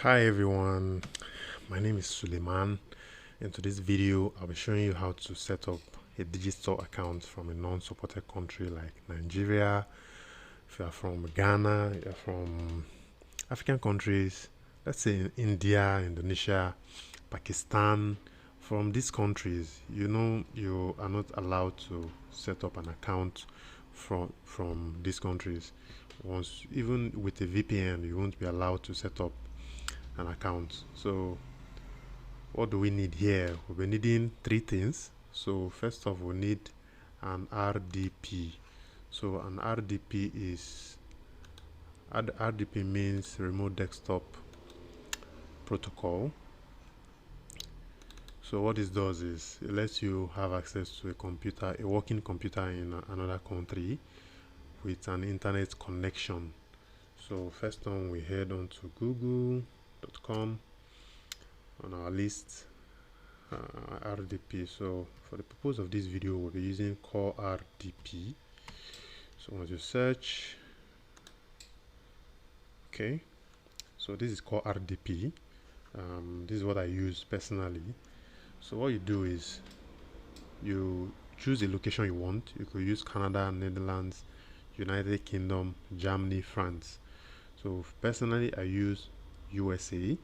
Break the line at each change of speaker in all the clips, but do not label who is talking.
Hi everyone, my name is Suleiman. In today's video I'll be showing you how to set up a Digistore account from a non-supported country like Nigeria. If you are from Ghana, you're from African countries, let's say in India, Indonesia, Pakistan. From these countries, you are not allowed to set up an account from these countries. Once, even with a VPN, you won't be allowed to set up an account. So what do we need here? We'll be needing three things. So first off, we need an RDP. So an RDP means remote desktop protocol. So what this does is it lets you have access to a working computer in another country with an internet connection. So first on, we head on to google.com on our list, RDP. So for the purpose of this video, we'll be using core RDP. So once you search, okay, so this is core RDP. This is what I use personally. So what you do is you choose a location you want. You could use Canada, Netherlands, United Kingdom, Germany, France. So personally I use USA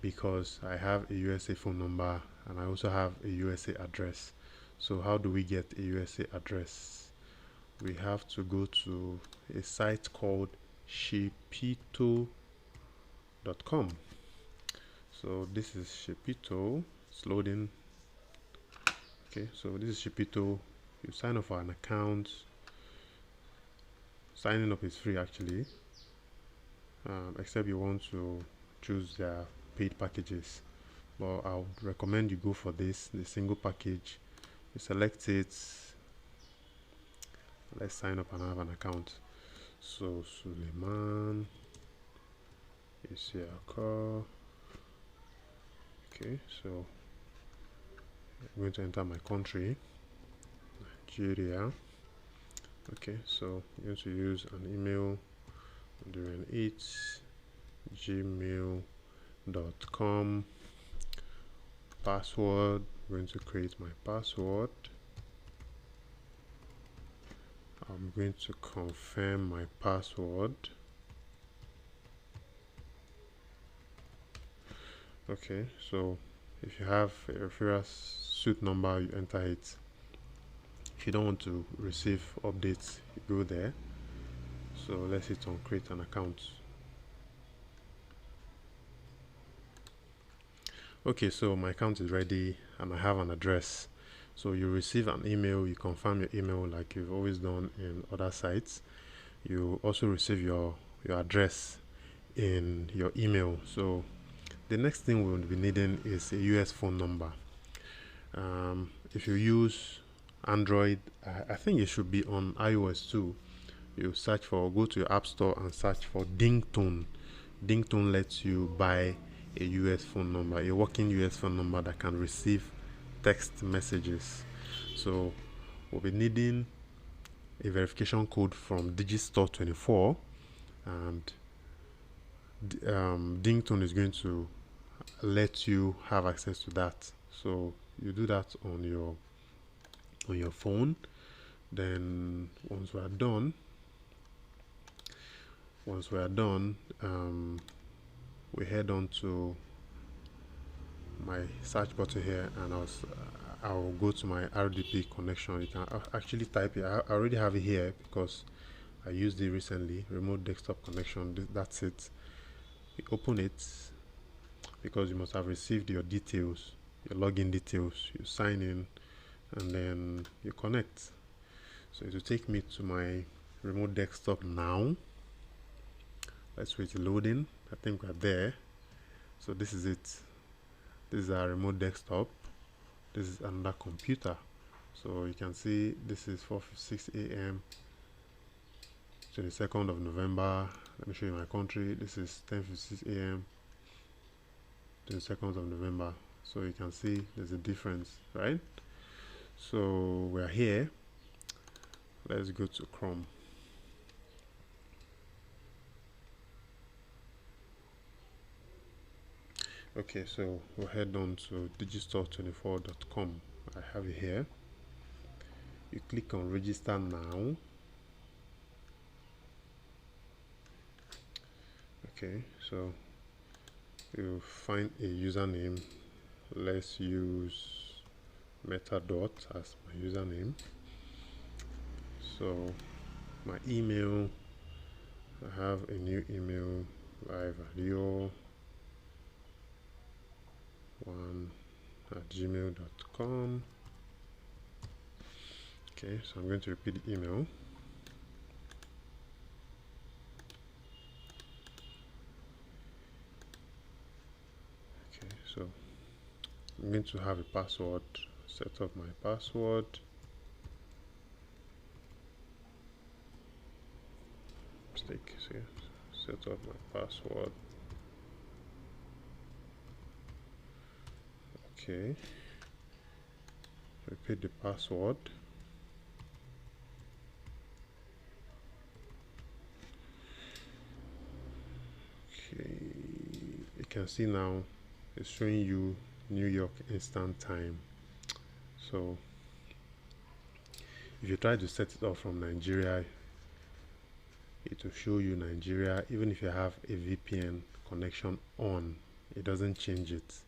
because I have a USA phone number and I also have a USA address. So how do we get a USA address? We have to go to a site called shipito.com. So this is Shipito. It's loading. Okay, so this is Shipito. You sign up for an account. Signing up is free actually, except you want to choose their paid packages. But I would recommend you go for the single package. You select it. Let's sign up and have an account. So Suleiman is here. Okay, so I'm going to enter my country, Nigeria. Okay, so I'm going to use an email during gmail.com. Password, I'm going to create my password. I'm going to confirm my password. Okay, so if you have a referral suite number, you enter it. If you don't want to receive updates, you go there. So let's hit on create an account. Okay, so my account is ready and I have an address. So you receive an email, you confirm your email like you've always done in other sites. You also receive your address in your email. So the next thing we will be needing is a US phone number. If you use Android, I think it should be on iOS too. You go to your app store and search for Dingtone. Dingtone lets you buy a US phone number, a working US phone number that can receive text messages. So we'll be needing a verification code from Digistore24, and Dingtone is going to let you have access to that. So you do that on your phone. Then once we are done, we head on to my search button here, and I'll go to my RDP connection. You can actually type it. I already have it here because I used it recently. Remote desktop connection. That's it. You open it because you must have received your details, your login details. You sign in and then you connect. So it will take me to my remote desktop now. Let's wait loading. I think we're there. So this is it. This is our remote desktop. This is another computer. So you can see this is 4:56 a.m. 22nd of November. Let me show you my country. This is 10:56 a.m. 22nd of November. So you can see there's a difference, right? So we're here. Let's go to Chrome. Okay, so we'll head on to digistore24.com. I have it here. You click on register now. Okay, so you find a username. Let's use metadot as my username. So my email, I have a new email, livevideo1@gmail.com. Okay, so I'm going to repeat the email. Okay, so I'm going to have a password. Set up my password. Mistake, so set up my password. Okay, repeat the password. Okay, you can see now it's showing you New York instant time. So if you try to set it up from Nigeria, it will show you Nigeria. Even if you have a VPN connection on, it doesn't change it.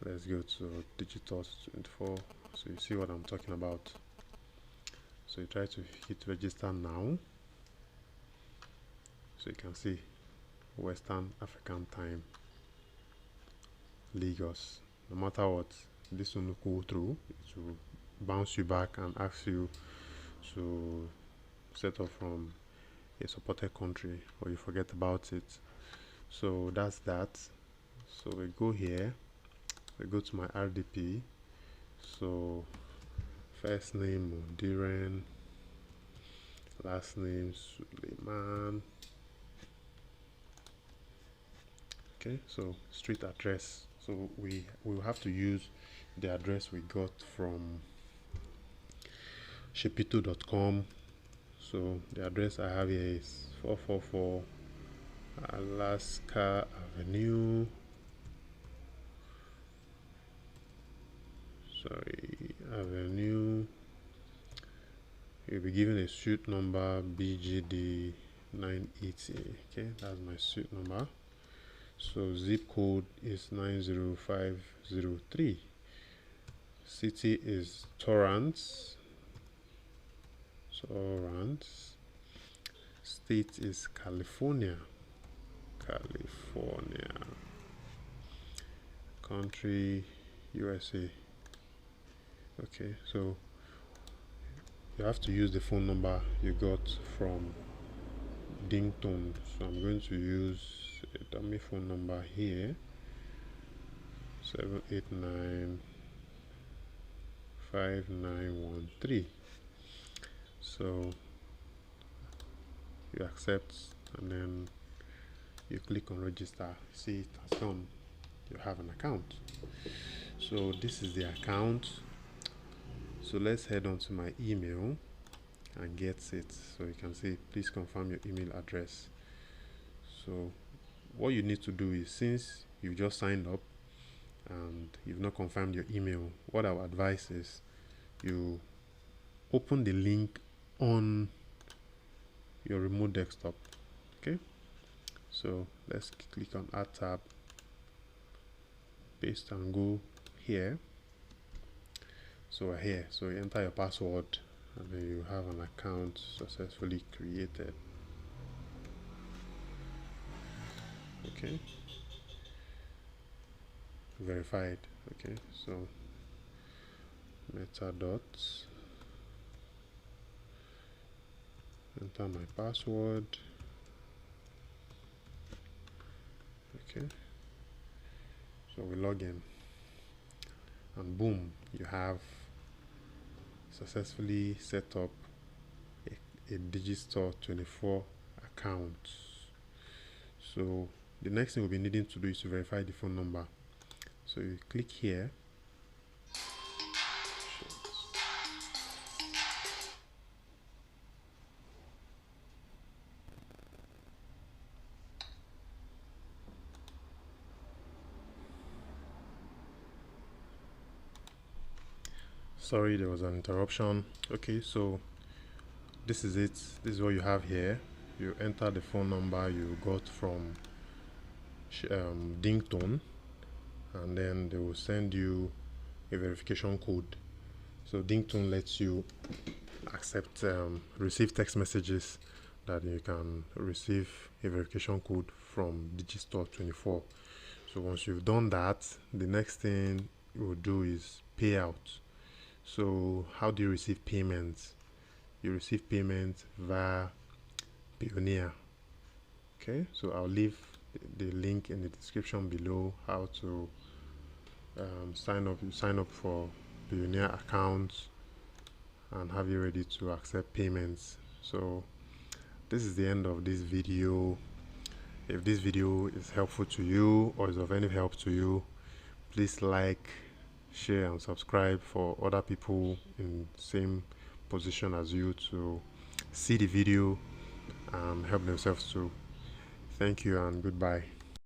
Let's go to Digistore24 so you see what I'm talking about. So you try to hit register now, so you can see Western African time, Lagos. No matter what, this will go through, it will bounce you back and ask you to set up from a supported country, or you forget about it. So that's that. So we go here, we go to my RDP. So first name Mundiren, last name Suleiman. Okay, so street address. So we will have to use the address we got from shepito.com. So the address I have here is 444 Alaska Avenue. Avenue. You'll be given a suite number BGD 980. Okay, that's my suite number. So zip code is 90503. City is Torrance. State is California. Country USA. Okay, so you have to use the phone number you got from Dington. So I'm going to use a dummy phone number here, 7895913. So you accept and then you click on register. See, it has done. You have an account. So this is the account. So let's head on to my email and get it. So you can see, please confirm your email address. So what you need to do is, since you've just signed up and you've not confirmed your email, what I would advise is you open the link on your remote desktop. Okay, so let's click on add tab, paste and go here. So we're here, so you enter your password and then you have an account successfully created. Okay, verified. Okay, so metadot, enter my password. Okay, so we log in and boom, you have successfully set up a Digistore24 account. So the next thing we'll be needing to do is to verify the phone number. So you click here. Sorry, there was an interruption. Okay, so this is it. This is what you have here. You enter the phone number you got from Dingtone, and then they will send you a verification code. So Dingtone lets you accept receive text messages that you can receive a verification code from Digistore24. So once you've done that, the next thing you will do is payout. So how do you receive payments? You receive payments via Payoneer. Okay, so I'll leave the link in the description below how to sign up. You sign up for Payoneer accounts and have you ready to accept payments. So this is the end of this video. If this video is helpful to you or is of any help to you, please like, share and subscribe for other people in the same position as you to see the video and help themselves too. Thank you and goodbye.